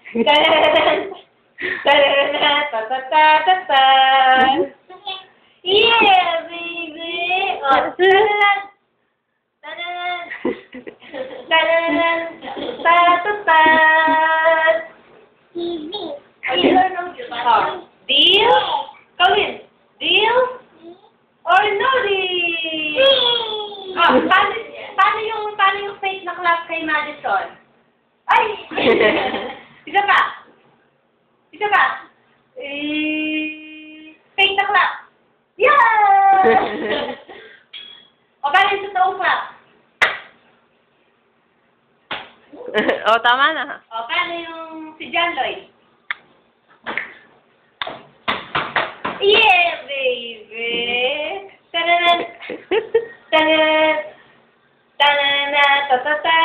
Tararan! Tararan! Ta-ta-ta-ta-ta! Yeah, baby! Oh, tararan! Tararan! Tararan! Ta-ta-ta! Oh, deal? Kawin, deal? Or no deal? Oh, paano yung fake na clap kay Madison? Ay! Isa pa! Isa pa! Fake na clap! Yeah! O, paano yung totoong clap? O, tama na. O, paano yung si John Lloyd? Yeah, baby! Tananan! Tananan! Tananan! Ta-ta-ta!